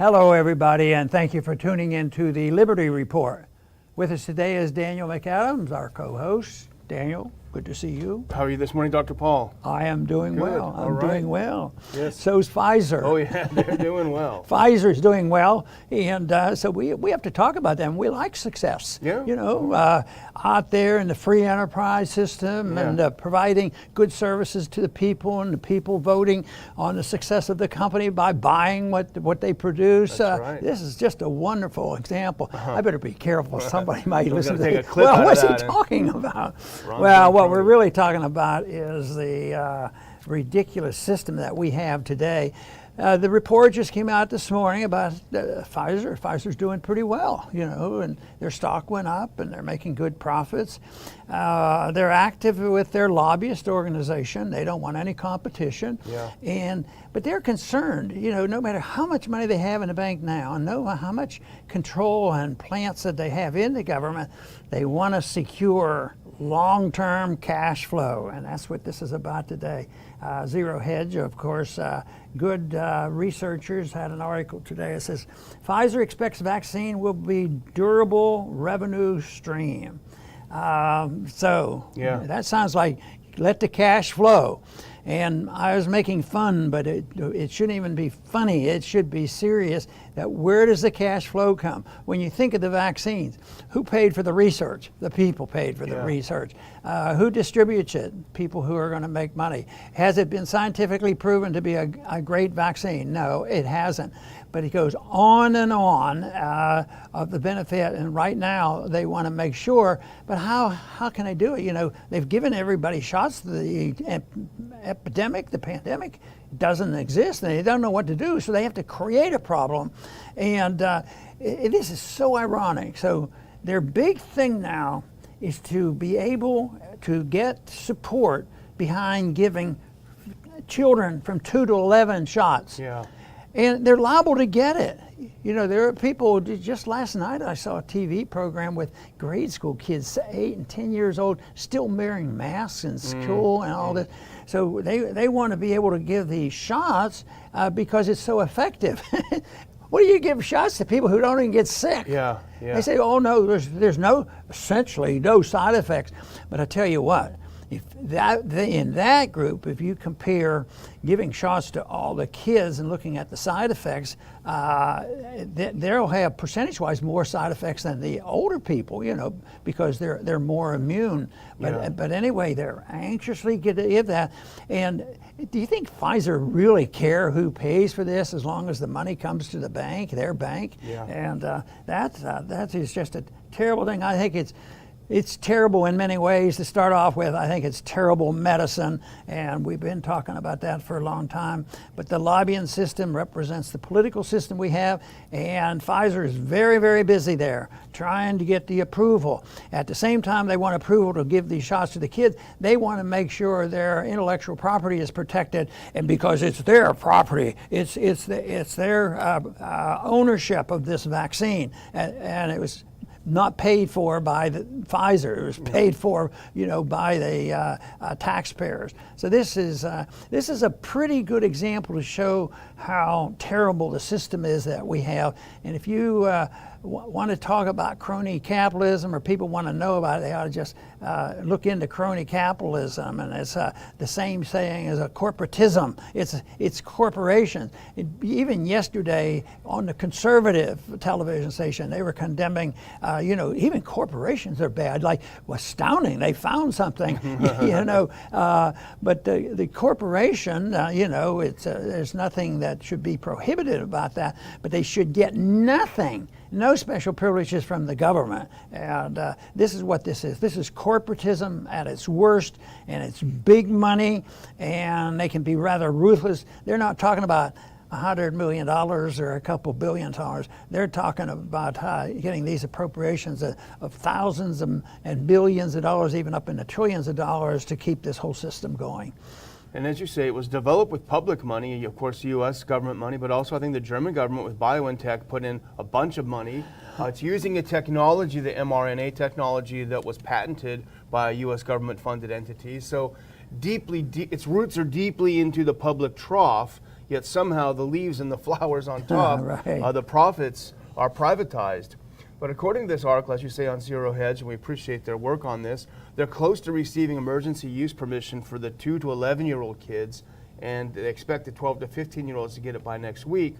Hello, everybody, and thank you for tuning in to the Liberty Report. With us today is Daniel McAdams, our co-host. Daniel, good to see you. How are you this morning, Dr. Paul? I am doing well. I'm doing well. Yes. So's Pfizer. Oh, yeah, they're doing well. Pfizer's doing well, and so we have to talk about them. We like success. Yeah. You know, out there in the free enterprise system and providing good services to the people, and the people voting on the success of the company by buying what they produce. That's right. This is just a wonderful example. I better be careful. Somebody might listen to take this. a clip out of What's he that talking about? Ron Well, what Crony. we're really talking about is the ridiculous system that we have today. The report just came out this morning about Pfizer. Pfizer's doing pretty well, you know, and their stock went up and they're making good profits. They're active with their lobbyist organization. They don't want any competition. Yeah. But they're concerned, you know, no matter how much money they have in the bank now and know how much control and plants that they have in the government, they want to secure long-term cash flow, and that's what this is about today. Zero Hedge, of course, good researchers had an article today that says Pfizer expects vaccine will be durable revenue stream. That sounds like let the cash flow. And I was making fun, but it shouldn't even be funny. It should be serious. That where does the cash flow come? When you think of the vaccines, who paid for the research? The people paid for the research. Who distributes it? People who are going to make money. Has it been scientifically proven to be a great vaccine? No, it hasn't. But it goes on and on of the benefit, and right now they want to make sure, but how can they do it? You know, they've given everybody shots. The epidemic, the pandemic doesn't exist, and they don't know what to do, so they have to create a problem. And this is so ironic. So their big thing now is to be able to get support behind giving children from 2 to 11 shots. Yeah. And they're liable to get it. You know, there are people, just last night I saw a TV program with grade school kids, 8 and 10 years old, still wearing masks in school and all this. So they want to be able to give these shots because it's so effective. What do you give shots to people who don't even get sick? Yeah. They say, oh no, there's essentially no side effects. But I tell you what, in that group, if you compare giving shots to all the kids and looking at the side effects, they'll have percentage-wise more side effects than the older people, you know, because they're more immune. But anyway, they're anxiously going to give that. And do you think Pfizer really care who pays for this as long as the money comes to the bank, their bank? Yeah. And that is just a terrible thing. I think it's terrible in many ways to start off with. I think it's terrible medicine, and we've been talking about that for a long time. But the lobbying system represents the political system we have, and Pfizer is very, very busy there trying to get the approval. At the same time, they want approval to give these shots to the kids. They want to make sure their intellectual property is protected, and because it's their property, it's their ownership of this vaccine, and it was not paid for by the Pfizer. It was paid for, you know, by the taxpayers. So this is a pretty good example to show how terrible the system is that we have. And if you want to talk about crony capitalism, or people want to know about it, they ought to just look into crony capitalism. And it's the same saying as a corporatism. It's corporations. Even yesterday on the conservative television station, they were condemning, you know, even corporations are bad. Like, astounding, they found something, you know. But the corporation, you know, there's nothing that should be prohibited about that, but they should get nothing. No special privileges from the government. And this is what this is. This is corporatism at its worst, and it's big money, and they can be rather ruthless. They're not talking about $100 million or a couple $billion. They're talking about getting these appropriations of thousands and billions of dollars, even up into trillions of dollars, to keep this whole system going. And as you say, it was developed with public money, of course, U.S. government money, but also I think the German government with BioNTech put in a bunch of money. It's using a technology, the mRNA technology, that was patented by U.S. government-funded entities. So its roots are deeply into the public trough, yet somehow the leaves and the flowers on top, Right. the profits are privatized. But according to this article, as you say on Zero Hedge, and we appreciate their work on this, they're close to receiving emergency use permission for the 2 to 11-year-old kids, and they expect the 12 to 15-year-olds to get it by next week.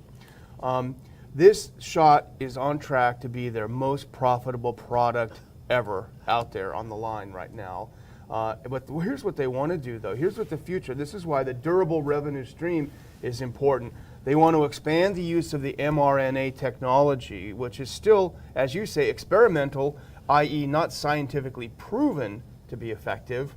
This shot is on track to be their most profitable product ever out there on the line right now. But here's what they want to do, though. Here's what the future, this is why the durable revenue stream is important. They want to expand the use of the mRNA technology, which is still, as you say, experimental, i.e. not scientifically proven to be effective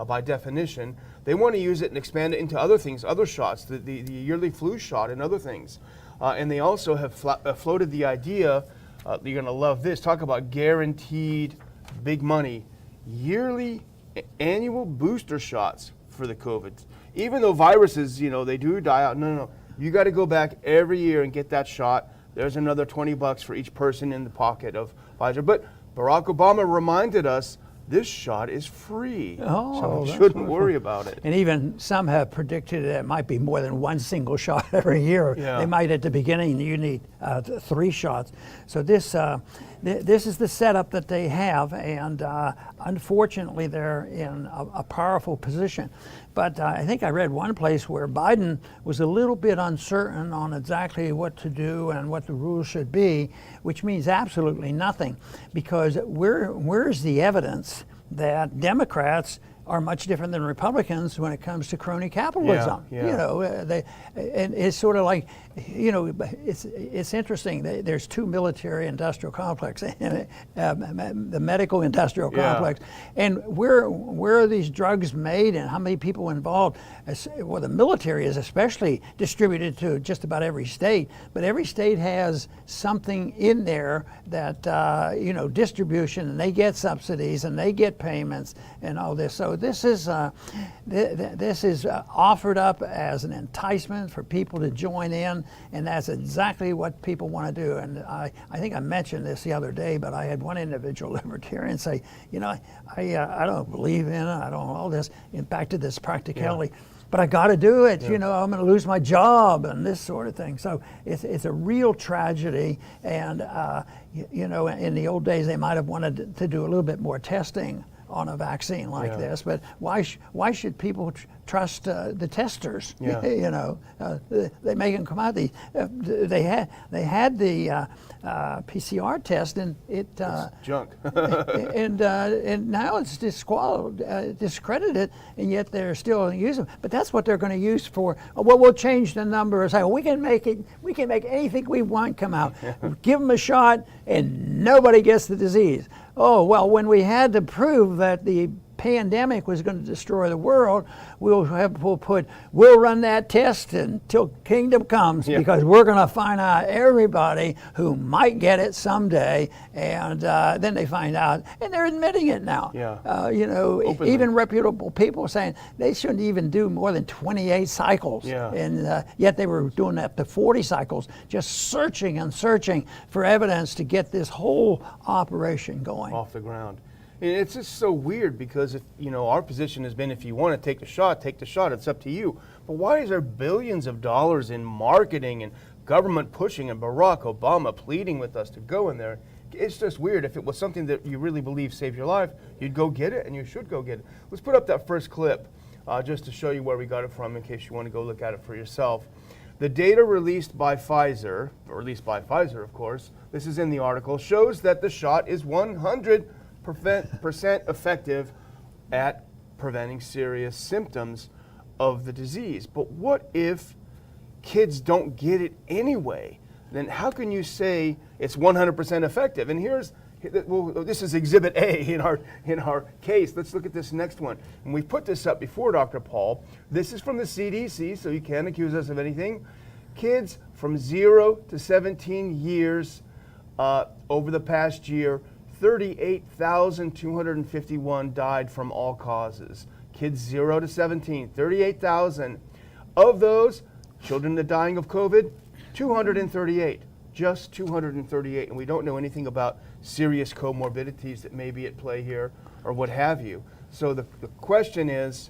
by definition. They want to use it and expand it into other things, other shots, the yearly flu shot and other things. And they also have floated the idea, you're going to love this, talk about guaranteed big money, yearly annual booster shots for the COVID. Even though viruses, they do die out, no. You got to go back every year and get that shot. There's another $20 for each person in the pocket of Pfizer. But Barack Obama reminded us this shot is free, so you shouldn't worry about it. And even some have predicted that it might be more than one single shot every year. Yeah. They might at the beginning, you need 3 shots. So this is the setup that they have, and unfortunately they're in a powerful position. But I think I read one place where Biden was a little bit uncertain on exactly what to do and what the rules should be, which means absolutely nothing, because where's the evidence that Democrats are much different than Republicans when it comes to crony capitalism? Yeah. And it's sort of like, it's interesting. There's 2 military-industrial complexes, the medical-industrial complex, and where are these drugs made and how many people involved? Well, the military is especially distributed to just about every state, but every state has something in there that distribution, and they get subsidies and they get payments and all this. So this is offered up as an enticement for people to join in, and that's exactly what people want to do. And I think I mentioned this the other day, but I had one individual libertarian say, I don't believe in it, I don't all this, back to this practicality. Yeah. But I got to do it. I'm going to lose my job and this sort of thing. So it's a real tragedy. And in the old days they might have wanted to do a little bit more testing on a vaccine like this, but why should people trust the testers? Yeah. They make them come out. They had the PCR test, and it's junk. and now it's discredited, and yet they're still using them. But that's what they're going to use for. Well, we'll change the number. Say, we can make anything we want come out. Give them a shot, and nobody gets the disease. Oh, well, when we had to prove that the pandemic was going to destroy the world, we'll run that test until kingdom comes, because we're going to find out everybody who might get it someday, and then they find out, and they're admitting it now. Even reputable people are saying they shouldn't even do more than 28 cycles, and yet they were doing up to 40 cycles, just searching and searching for evidence to get this whole operation going off the ground. And it's just so weird, because if our position has been, if you want to take the shot, it's up to you. But why is there billions of dollars in marketing and government pushing and Barack Obama pleading with us to go in there? It's just weird. If it was something that you really believe saved your life, you'd go get it, and you should go get it. Let's put up that first clip just to show you where we got it from, in case you want to go look at it for yourself. The data released by Pfizer, of course, this is in the article, shows that the shot is 100% effective at preventing serious symptoms of the disease. But what if kids don't get it anyway? Then how can you say it's 100% effective? And this is Exhibit A in our case. Let's look at this next one. And we put this up before, Dr. Paul. This is from the CDC, so you can't accuse us of anything. Kids from 0 to 17 years over the past year, 38,251 died from all causes. Kids 0 to 17, 38,000. Of those, children that are dying of COVID, 238. Just 238. And we don't know anything about serious comorbidities that may be at play here or what have you. So the question is,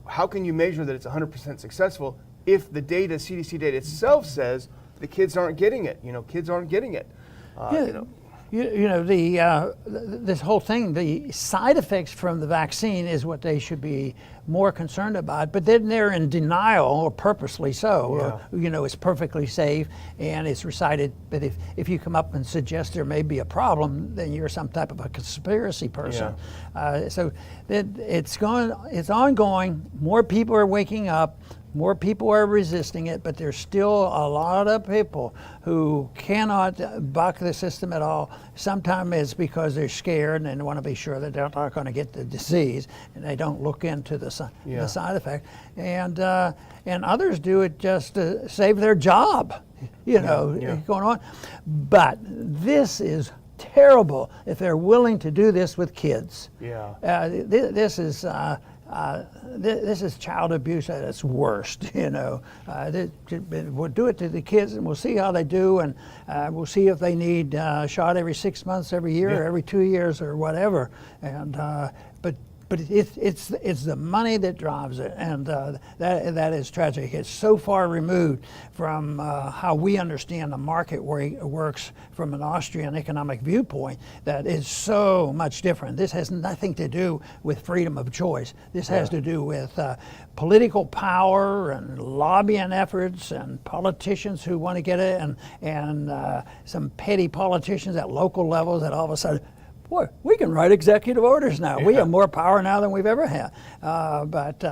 how can you measure that it's 100% successful if the data, CDC data itself says the kids aren't getting it. Kids aren't getting it. This whole thing, the side effects from the vaccine is what they should be more concerned about, but then they're in denial, or purposely so. It's perfectly safe and it's recited, but if you come up and suggest there may be a problem, then you're some type of a conspiracy person. So it's ongoing. More people are waking up. More people are resisting it, but there's still a lot of people who cannot buck the system at all. Sometimes it's because they're scared and they want to be sure that they're not going to get the disease, and they don't look into the side effect. And others do it just to save their job, going on. But this is terrible if they're willing to do this with kids. This is child abuse at its worst. We'll do it to the kids, and we'll see how they do, and we'll see if they need shot every 6 months, every year, or every 2 years, or whatever. And but it's the money that drives it, and that is tragic. It's so far removed from how we understand the market works from an Austrian economic viewpoint that is so much different. This has nothing to do with freedom of choice. This has to do with political power and lobbying efforts and politicians who want to get it, and some petty politicians at local levels that all of a sudden, boy, we can write executive orders now. We have more power now than we've ever had. But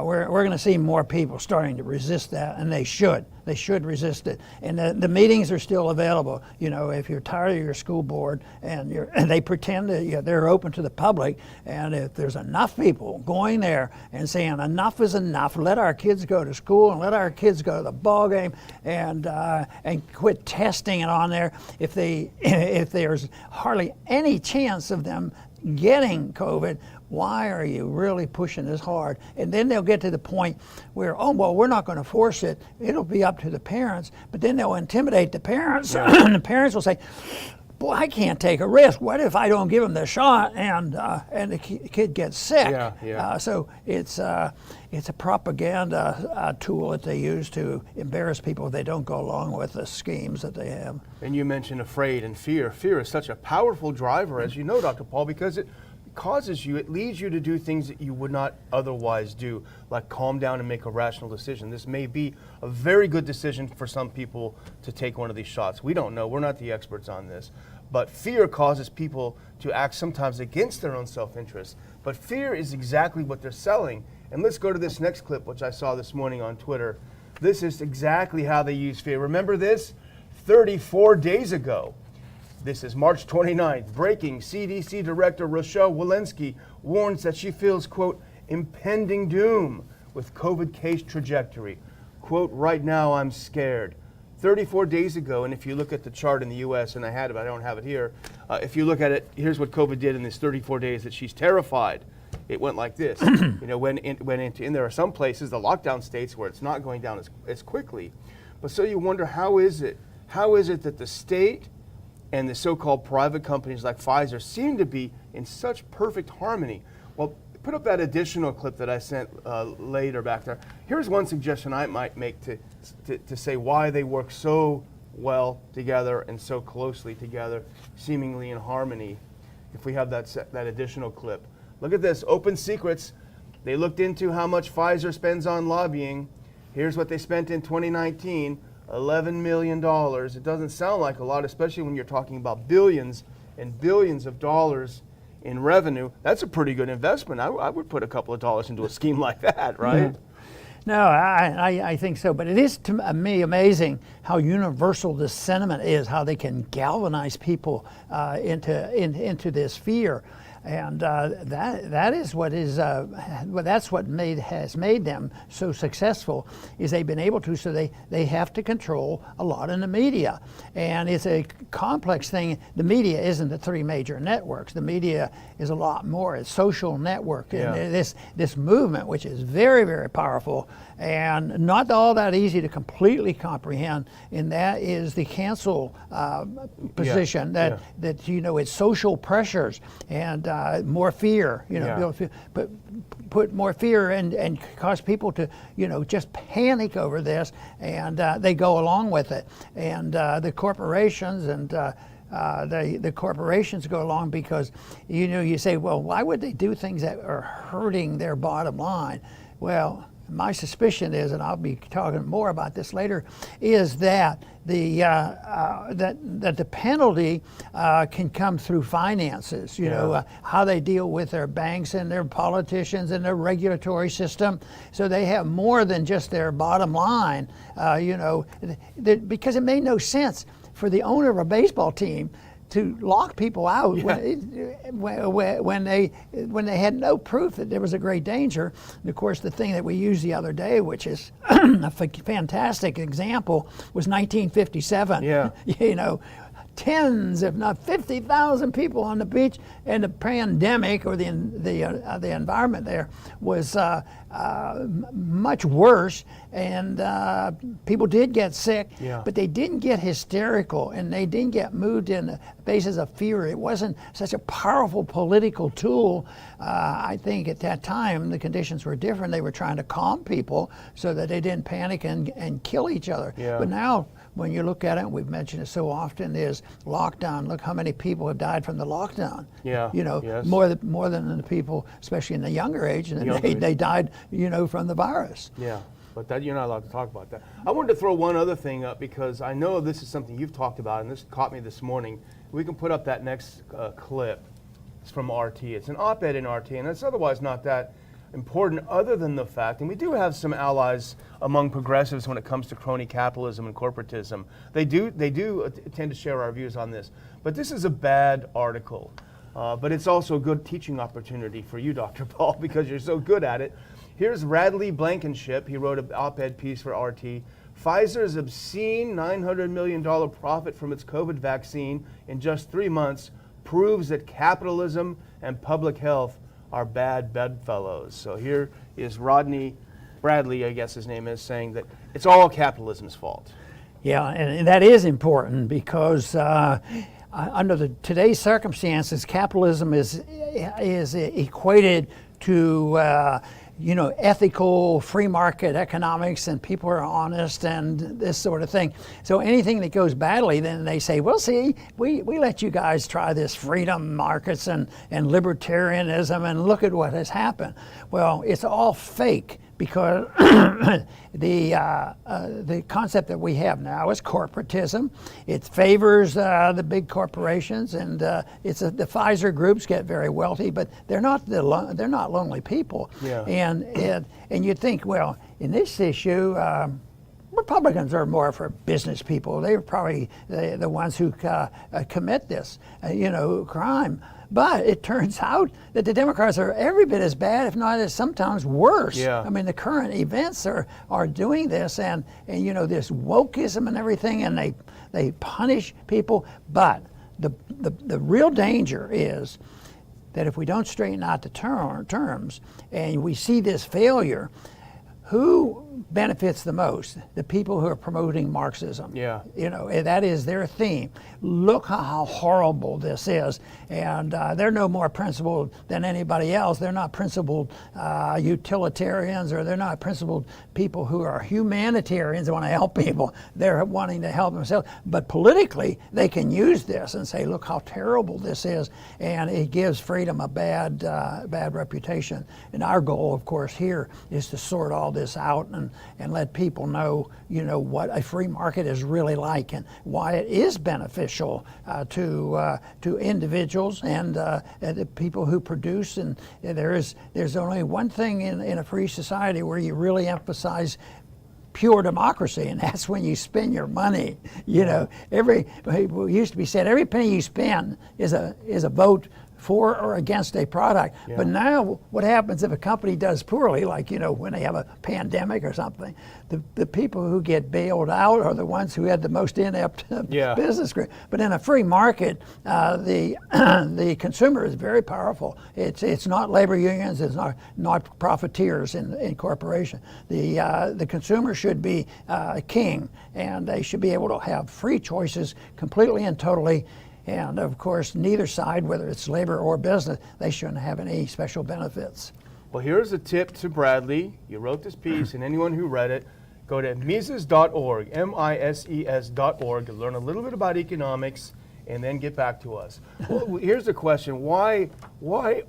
we're going to see more people starting to resist that, and they should. They should resist it. And the meetings are still available. If you're tired of your school board and they pretend that they're open to the public, and if there's enough people going there and saying enough is enough, let our kids go to school and let our kids go to the ball game, and quit testing it on there. If there's hardly any chance of them getting COVID, why are you really pushing this hard? And then they'll get to the point where, we're not going to force it. It'll be up to the parents. But then they'll intimidate the parents. And the parents will say, boy, I can't take a risk. What if I don't give them the shot and the kid gets sick? So it's a propaganda tool that they use to embarrass people if they don't go along with the schemes that they have. And you mentioned afraid and fear. Fear is such a powerful driver, as you know, Dr. Paul, because it leads you to do things that you would not otherwise do, like calm down and make a rational decision. This may be a very good decision for some people to take one of these shots. We don't know. We're not the experts on this. But fear causes people to act sometimes against their own self-interest. But fear is exactly what they're selling. And let's go to this next clip, which I saw this morning on Twitter. This is exactly how they use fear. Remember this? 34 days ago. This is March 29th. Breaking, CDC Director Rochelle Walensky warns that she feels, quote, impending doom with COVID case trajectory. Quote, right now I'm scared. 34 days ago, and if you look at the chart in the U.S., and I don't have it here, if you look at it, here's what COVID did in this 34 days that she's terrified. It went like this. And there are some places, the lockdown states, where it's not going down as quickly. But so you wonder, how is it that the state and the so-called private companies like Pfizer seem to be in such perfect harmony? Well, put up that additional clip that I sent later back there. Here's one suggestion I might make to say why they work so well together and so closely together, seemingly in harmony. If we have that additional clip. Look at this, open secrets. They looked into how much Pfizer spends on lobbying. Here's what they spent in 2019. $11 million. It doesn't sound like a lot, especially when you're talking about billions and billions of dollars in revenue. That's a pretty good investment. I would put a couple of dollars into a scheme like that, right? No, I think so. But it is to me amazing how universal this sentiment is, how they can galvanize people into this fear. And that is what is that's what has made them so successful, is they've been able to. So they have to control a lot in the media, and it's a complex thing. The media isn't the three major networks. The media is a lot more. It's social network, and this movement, which is very, very powerful and not all that easy to completely comprehend. And that is the cancel position that it's social pressures, and more fear, Yeah. build fear, put more fear and cause people to, just panic over this, and they go along with it. And the corporations and the corporations go along because, you say, well, why would they do things that are hurting their bottom line? Well, my suspicion is, and I'll be talking more about this later, is that that the penalty can come through finances. How they deal with their banks and their politicians and their regulatory system. So they have more than just their bottom line. Because it made no sense for the owner of a baseball team to lock people out when they had no proof that there was a great danger. And of course, the thing that we used the other day, which is a fantastic example, was 1957. Yeah. Tens, if not 50,000 people on the beach, and the pandemic or the environment there was much worse, and people did get sick, Yeah. but they didn't get hysterical, and they didn't get moved in the basis of fear. It wasn't such a powerful political tool. I think at that time the conditions were different. They were trying to calm people so that they didn't panic and kill each other. Yeah. But now, when you look at it, we've mentioned it so often, is lockdown. Look how many people have died from the lockdown. Yeah. Yes. More than the people, especially in the younger age, and they died, from the virus. Yeah, but that you're not allowed to talk about that. I wanted to throw one other thing up because I know this is something you've talked about, and this caught me this morning. We can put up that next clip. It's from RT. It's an op-ed in RT, and it's otherwise not that important other than the fact, and we do have some allies among progressives when it comes to crony capitalism and corporatism. They do tend to share our views on this. But this is a bad article. But it's also a good teaching opportunity for you, Dr. Paul, because you're so good at it. Here's Radley Blankenship. He wrote an op-ed piece for RT. Pfizer's obscene $900 million profit from its COVID vaccine in just 3 months proves that capitalism and public health are bad bedfellows. So here is Rodney Bradley, I guess his name is, saying that it's all capitalism's fault. Yeah, and that is important because under today's circumstances, capitalism is equated to ethical free market economics, and people are honest and this sort of thing. So anything that goes badly, then they say, well, see, we let you guys try this freedom markets and libertarianism, and look at what has happened. Well, it's all fake, because the concept that we have now is corporatism. It favors the big corporations, and the Pfizer groups get very wealthy, but they're not lonely people. Yeah. And you'd think, well, in this issue, Republicans are more for business people. They're probably the ones who commit this, crime. But it turns out that the Democrats are every bit as bad, if not as sometimes worse. Yeah. I mean, the current events are doing this, and this wokeism and everything, and they punish people. But the real danger is that if we don't straighten out the terms, and we see this failure, who benefits the most? The people who are promoting Marxism. Yeah. And that is their theme. Look how horrible this is. And they're no more principled than anybody else. They're not principled utilitarians, or they're not principled people who are humanitarians and want to help people. They're wanting to help themselves. But politically, they can use this and say, look how terrible this is. And it gives freedom a bad reputation. And our goal, of course, here is to sort all this out and let people know, what a free market is really like, and why it is beneficial to individuals and the people who produce. And there's only one thing in a free society where you really emphasize pure democracy, and that's when you spend your money. It used to be said, every penny you spend is a vote for or against a product. Yeah. But now what happens if a company does poorly, like when they have a pandemic or something, the people who get bailed out are the ones who had the most inept business. But in a free market, the consumer is very powerful. It's not labor unions, it's not profiteers in corporation. The consumer should be king, and they should be able to have free choices completely and totally. And of course, neither side, whether it's labor or business, they shouldn't have any special benefits. Well, here's a tip to Bradley. You wrote this piece, and anyone who read it, go to Mises.org, MISES.org, and learn a little bit about economics, and then get back to us. Well, here's the question: Why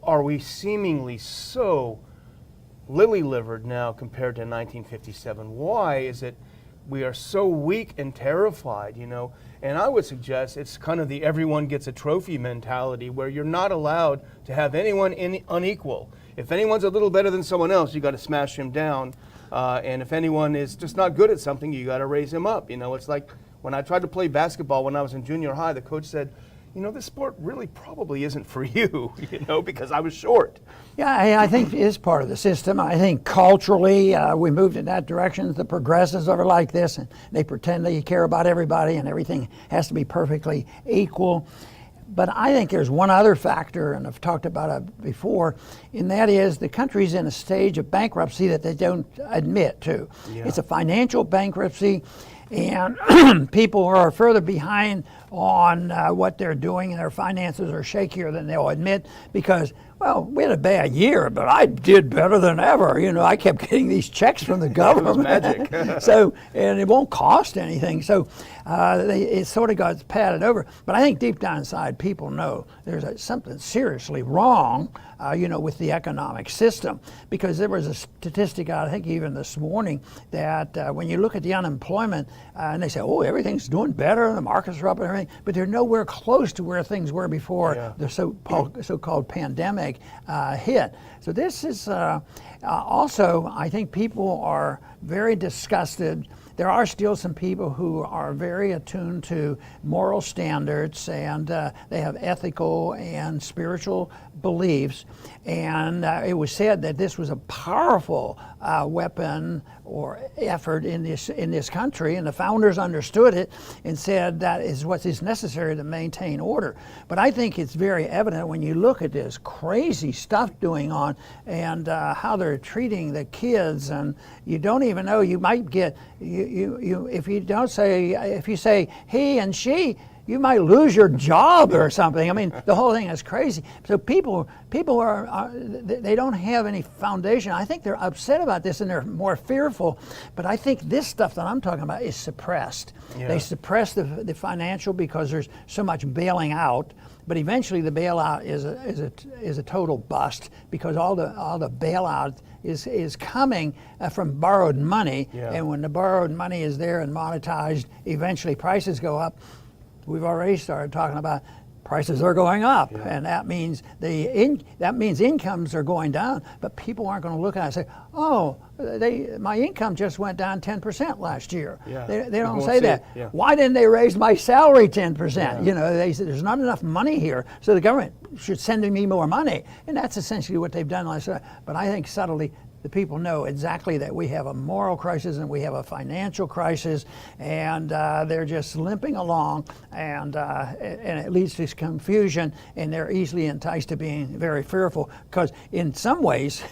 are we seemingly so lily-livered now compared to 1957? Why is it we are so weak and terrified? And I would suggest it's kind of the everyone gets a trophy mentality, where you're not allowed to have anyone unequal. If anyone's a little better than someone else, you got to smash him down. And if anyone is just not good at something, you got to raise him up. It's like when I tried to play basketball when I was in junior high, the coach said, this sport really probably isn't for you, because I was short. Yeah, I think it is part of the system. I think culturally we moved in that direction. The progressives are like this, and they pretend they care about everybody and everything has to be perfectly equal. But I think there's one other factor, and I've talked about it before, and that is the country's in a stage of bankruptcy that they don't admit to. Yeah. It's a financial bankruptcy, and people are further behind on what they're doing, and their finances are shakier than they'll admit because, well, we had a bad year, but I did better than ever. I kept getting these checks from the government. It was magic. So, and it won't cost anything. So it sort of got padded over. But I think deep down inside, people know there's something seriously wrong, with the economic system. Because there was a statistic out, I think even this morning, that when you look at the unemployment, and they say, oh, everything's doing better, the markets are up and everything, but they're nowhere close to where things were before the so-called pandemic hit. So this is also, I think people are very disgusted. There are still some people who are very attuned to moral standards, and they have ethical and spiritual beliefs. And it was said that this was a powerful weapon or effort in this country, and the founders understood it and said that is what is necessary to maintain order. But I think it's very evident when you look at this crazy stuff going on and how they're treating the kids, and you don't even know, you might get if you say he and she, you might lose your job or something. I mean, the whole thing is crazy. So people are they don't have any foundation. I think they're upset about this and they're more fearful. But I think this stuff that I'm talking about is suppressed. Yeah. They suppress the financial because there's so much bailing out. But eventually the bailout is a total bust because all the bailout is coming from borrowed money. Yeah. And when the borrowed money is there and monetized, eventually prices go up. We've already started talking about prices are going up, and that means incomes are going down. But people aren't going to look at it and say, "Oh, my income just went down 10% last year." Yeah. They don't say that. Yeah. Why didn't they raise my salary 10%? Yeah. They say there's not enough money here, so the government should send me more money, and that's essentially what they've done last year. But I think subtly, the people know exactly that we have a moral crisis and we have a financial crisis, and they're just limping along, and it leads to confusion, and they're easily enticed to being very fearful because in some ways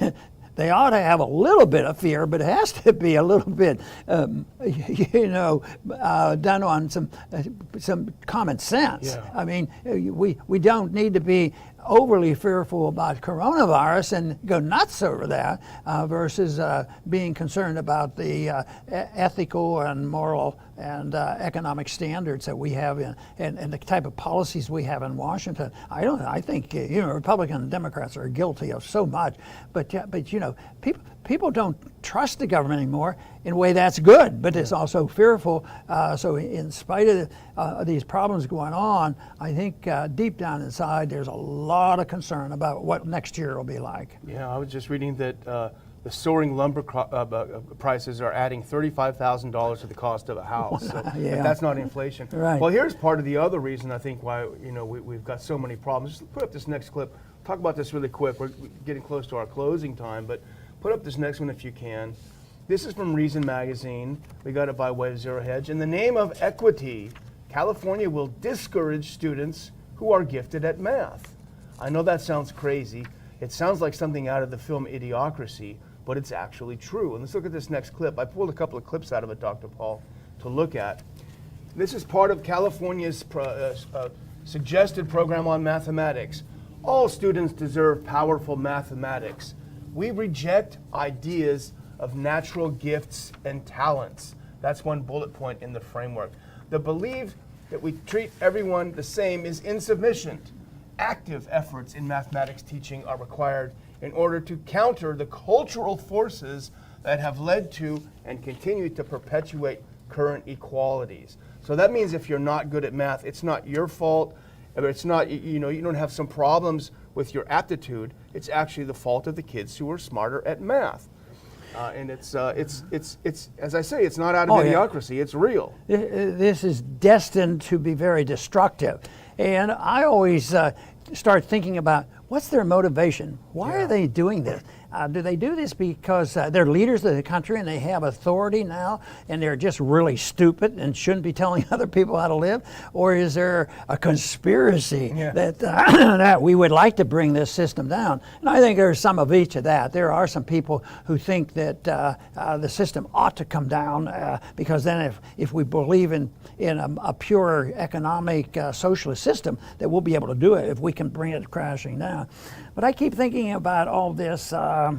they ought to have a little bit of fear, but it has to be a little bit, done on some common sense. Yeah. I mean, we don't need to be overly fearful about coronavirus and go nuts over that versus being concerned about the ethical and moral and economic standards that we have and the type of policies we have in Washington. I think Republicans and Democrats are guilty of so much, but people don't trust the government anymore. In a way, that's good, but it's also fearful. So in spite of these problems going on, I think deep down inside there's a lot of concern about what next year will be like. Yeah, I was just reading that the soaring lumber prices are adding $35,000 to the cost of a house. So but that's not inflation. Right. Well, here's part of the other reason I think why we've got so many problems. Just put up this next clip. Talk about this really quick. We're getting close to our closing time, but put up this next one if you can. This is from Reason Magazine. We got it by way of Zero Hedge. In the name of equity, California will discourage students who are gifted at math. I know that sounds crazy. It sounds like something out of the film Idiocracy, but it's actually true. And let's look at this next clip. I pulled a couple of clips out of it, Dr. Paul, to look at. This is part of California's suggested program on mathematics. All students deserve powerful mathematics. We reject ideas of natural gifts and talents. That's one bullet point in the framework. The belief that we treat everyone the same is insufficient. Active efforts in mathematics teaching are required in order to counter the cultural forces that have led to and continue to perpetuate current equalities. So that means if you're not good at math, it's not your fault. It's not, you don't have some problems with your aptitude. It's actually the fault of the kids who are smarter at math. And it's as I say, it's not out of idiocracy. It's real. This is destined to be very destructive. And I always start thinking about what's their motivation? Why are they doing this? Do they do this because they're leaders of the country and they have authority now and they're just really stupid and shouldn't be telling other people how to live? Or is there a conspiracy that, that we would like to bring this system down? And I think there's some of each of that. There are some people who think that the system ought to come down because then if we believe in a pure economic socialist system, that we'll be able to do it if we can bring it crashing down. But I keep thinking about all this, about,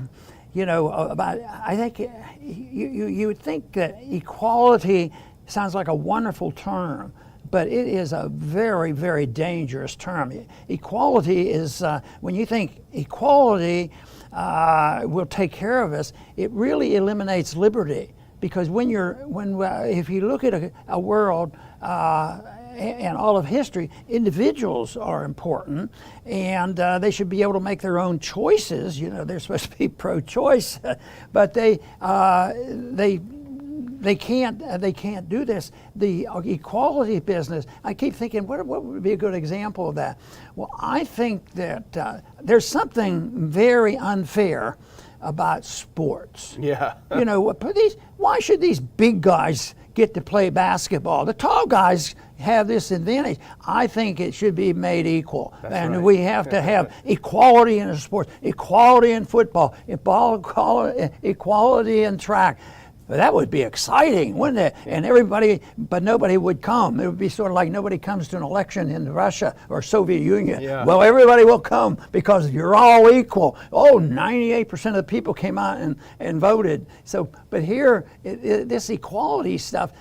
I think you would think that equality sounds like a wonderful term, but it is a very, very dangerous term. Equality is, when you think equality will take care of us, it really eliminates liberty. Because if you look at a world, and all of history, individuals are important, and they should be able to make their own choices. They're supposed to be pro-choice, but they can't do this. The equality business. I keep thinking, what would be a good example of that? Well, I think that there's something very unfair about sports. Yeah. Why should these big guys get to play basketball? The tall guys have this advantage. I think it should be made equal. That's and right. we have to have equality in sports, equality in football, equality in track. That would be exciting, wouldn't it? And nobody would come. It would be sort of like nobody comes to an election in Russia or Soviet Union. Yeah. Well, everybody will come because you're all equal. 98% of the people came out and voted. So, but here, this equality stuff,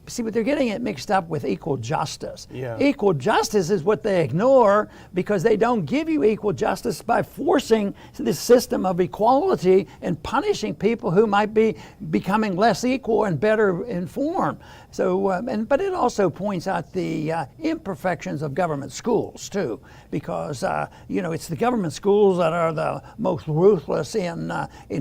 see, but they're getting it mixed up with equal justice. Yeah. Equal justice is what they ignore because they don't give you equal justice by forcing this system of equality and punishing people who might be becoming less equal and better informed. So, but it also points out the imperfections of government schools too, because it's the government schools that are the most ruthless in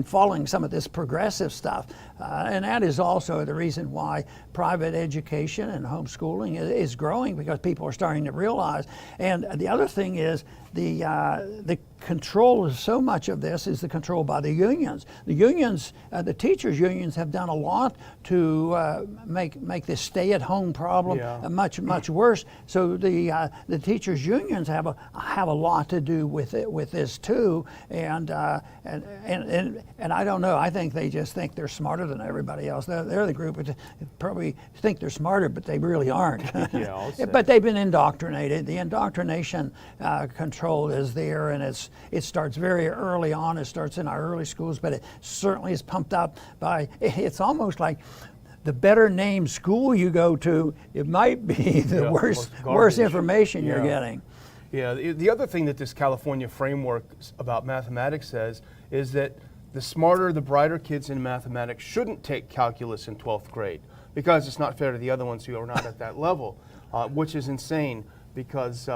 following some of this progressive stuff, and that is also the reason why private education and homeschooling is growing, because people are starting to realize. And the other thing is the control of so much of this is the control by the unions. The unions, the teachers' unions, have done a lot to make this stay-at-home problem much worse. So the teachers' unions have a lot to do with this too. And I don't know. I think they just think they're smarter than everybody else. They're the group that probably think they're smarter, but they really aren't. But they've been indoctrinated. The indoctrination control is there, and it starts very early on. It starts in our early schools, but it certainly is pumped up by. It's almost like the better named school you go to, it might be the worse information you're getting. Yeah, the other thing that this California framework about mathematics says is that the smarter, the brighter kids in mathematics shouldn't take calculus in 12th grade, because it's not fair to the other ones who are not at that level, which is insane, because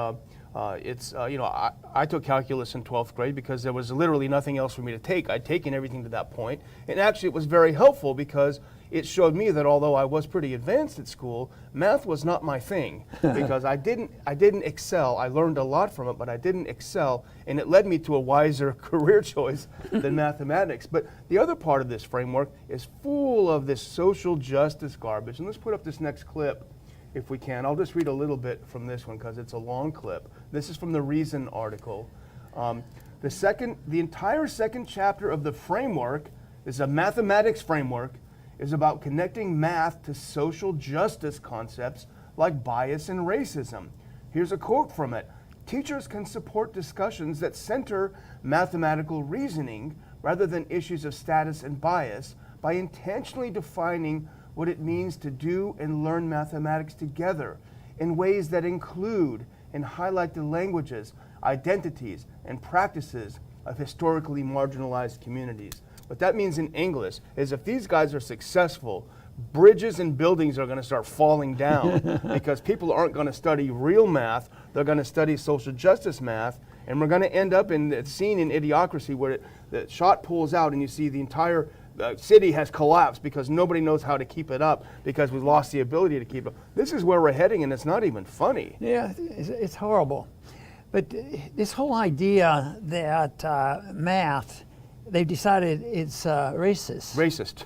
I took calculus in 12th grade because there was literally nothing else for me to take. I'd taken everything to that point, and actually it was very helpful because it showed me that although I was pretty advanced at school, math was not my thing, because I didn't excel. I learned a lot from it, but I didn't excel, and it led me to a wiser career choice than mathematics. But the other part of this framework is full of this social justice garbage. And let's put up this next clip if we can. I'll just read a little bit from this one because it's a long clip. This is from the Reason article. The entire second chapter of the framework is a mathematics framework, is about connecting math to social justice concepts like bias and racism. Here's a quote from it. Teachers can support discussions that center mathematical reasoning rather than issues of status and bias by intentionally defining what it means to do and learn mathematics together in ways that include and highlight the languages, identities, and practices of historically marginalized communities. What that means in English is if these guys are successful, bridges and buildings are going to start falling down because people aren't going to study real math, they're going to study social justice math, and we're going to end up in that scene in Idiocracy where the shot pulls out and you see the entire city has collapsed because nobody knows how to keep it up because we've lost the ability to keep it up. This is where we're heading, and it's not even funny. Yeah, it's horrible. But this whole idea that math, they've decided it's racist. Racist.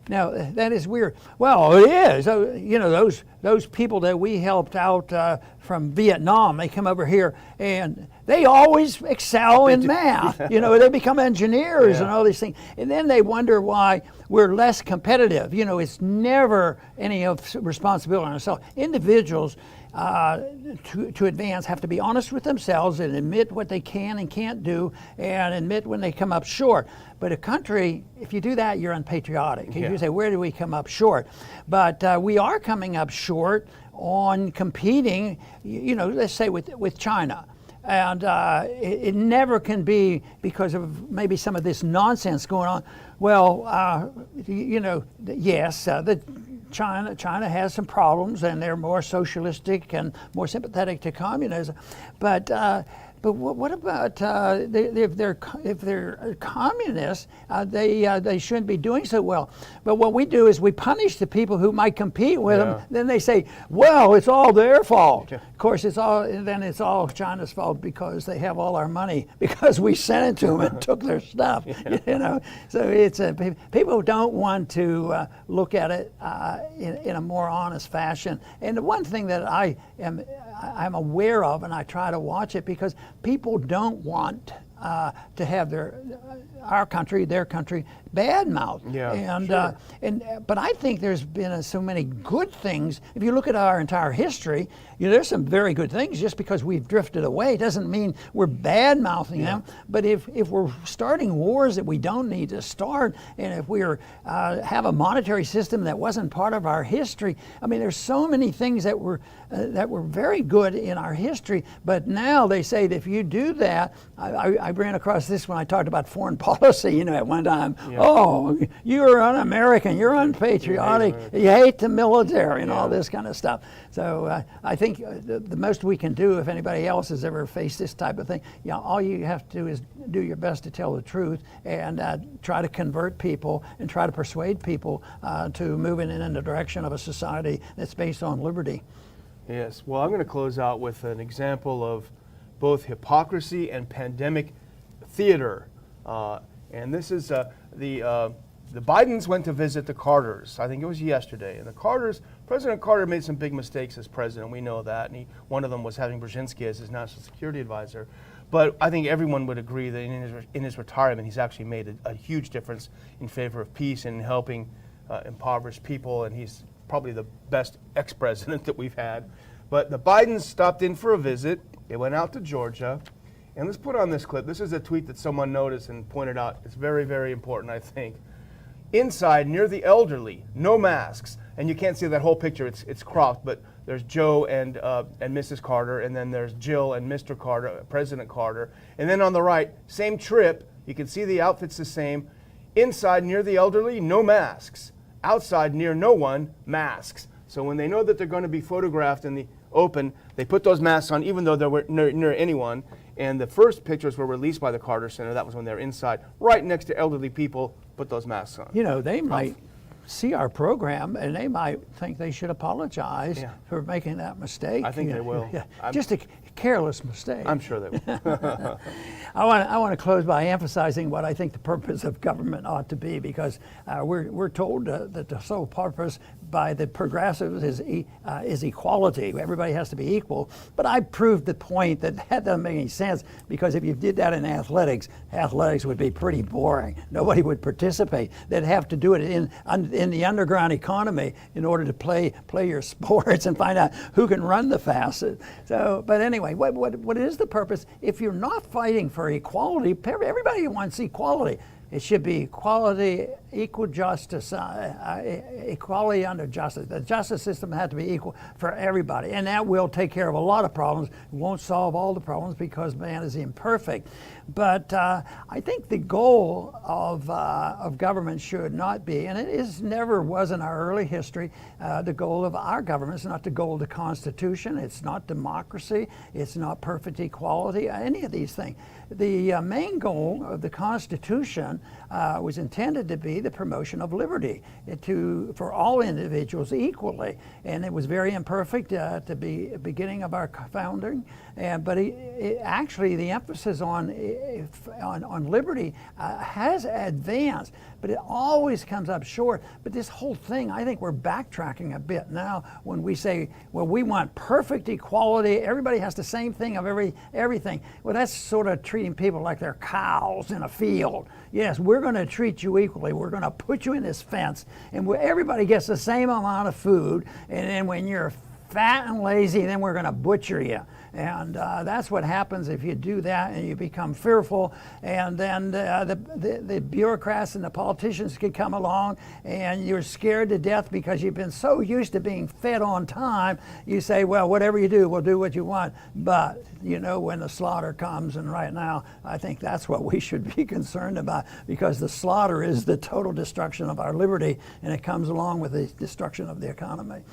Now, that is weird. Well, it is. You know, those people that we helped out from Vietnam, they come over here and they always excel in math. You know, they become engineers and all these things. And then they wonder why we're less competitive. You know, it's never any of responsibility on ourselves. Individuals to advance have to be honest with themselves and admit what they can and can't do and admit when they come up short. But a country, if you do that, you're unpatriotic. You say, where do we come up short? But we are coming up short on competing, you know, let's say with China. And it never can be because of maybe some of this nonsense going on. Well, you know, yes, China has some problems, and they're more socialistic and more sympathetic to communism. But what about if they're communists? They shouldn't be doing so well. But what we do is we punish the people who might compete with them. Then they say, "Well, it's all their fault." Of course, it's all China's fault because they have all our money because we sent it to them and took their stuff. You know, so it's people don't want to look at it in a more honest fashion. And the one thing that I'm aware of, and I try to watch it because people don't want to have our country, their country, badmouthed. But I think there's been so many good things. If you look at our entire history, you know, there's some very good things. Just because we've drifted away doesn't mean we're bad-mouthing them. But if we're starting wars that we don't need to start, and if we're have a monetary system that wasn't part of our history, I mean, there's so many things that were very good in our history. But now they say that if you do that, I ran across this when I talked about foreign policy, you know, at one time. Oh, you're un-American, you're unpatriotic, you hate the military and all this kind of stuff. So I think the most we can do, if anybody else has ever faced this type of thing, you know, all you have to do is do your best to tell the truth and try to convert people and try to persuade people to move in the direction of a society that's based on liberty. Yes. Well, I'm going to close out with an example of both hypocrisy and pandemic theater. And this is the Bidens went to visit the Carters. I think it was yesterday. And the Carters, President Carter made some big mistakes as president. We know that. And one of them was having Brzezinski as his national security advisor. But I think everyone would agree that in his retirement, he's actually made a huge difference in favor of peace and helping impoverished people. And he's probably the best ex-president that we've had. But the Bidens stopped in for a visit. They went out to Georgia. And let's put on this clip. This is a tweet that someone noticed and pointed out. It's very, very important, I think. Inside, near the elderly, no masks. And you can't see that whole picture. It's cropped, but there's Joe and Mrs. Carter, and then there's Jill and Mr. Carter, President Carter. And then on the right, same trip. You can see the outfits the same. Inside, near the elderly, no masks. Outside, near no one, masks. So when they know that they're going to be photographed in the open, they put those masks on, even though they were near anyone. And the first pictures were released by the Carter Center. That was when they were inside, right next to elderly people. Put those masks on. You know, they might see our program and they might think they should apologize for making that mistake. I think they will. Just a careless mistake. I'm sure they will. I want to close by emphasizing what I think the purpose of government ought to be, because we're told that the sole purpose by the progressives is equality. Everybody has to be equal. But I proved the point that doesn't make any sense, because if you did that in athletics would be pretty boring. Nobody would participate. They'd have to do it in in the underground economy in order to play your sports and find out who can run the fastest. So, but anyway, what is the purpose? If you're not fighting for equality, everybody wants equality. It should be equality, equal justice, equality under justice. The justice system had to be equal for everybody, and that will take care of a lot of problems. It won't solve all the problems because man is imperfect. But I think the goal of government should not be, and never was in our early history, the goal of our government is not the goal of the Constitution. It's not democracy. It's not perfect equality. Any of these things. The main goal of the Constitution was intended to be the promotion of liberty for all individuals equally, and it was very imperfect at the beginning of our founding. But actually, the emphasis on liberty has advanced, but it always comes up short. But this whole thing, I think we're backtracking a bit now when we say, well, we want perfect equality. Everybody has the same thing of everything. Well, that's sort of treating people like they're cows in a field. Yes, we're going to treat you equally. We're going to put you in this fence, and everybody gets the same amount of food. And then when you're fat and lazy, then we're going to butcher you. And that's what happens if you do that, and you become fearful. And then the bureaucrats and the politicians can come along, and you're scared to death because you've been so used to being fed on time. You say, well, whatever you do, we'll do what you want. But you know, when the slaughter comes, and right now, I think that's what we should be concerned about, because the slaughter is the total destruction of our liberty, and it comes along with the destruction of the economy.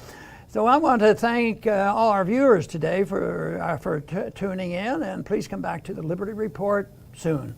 So I want to thank all our viewers today for tuning in, and please come back to the Liberty Report soon.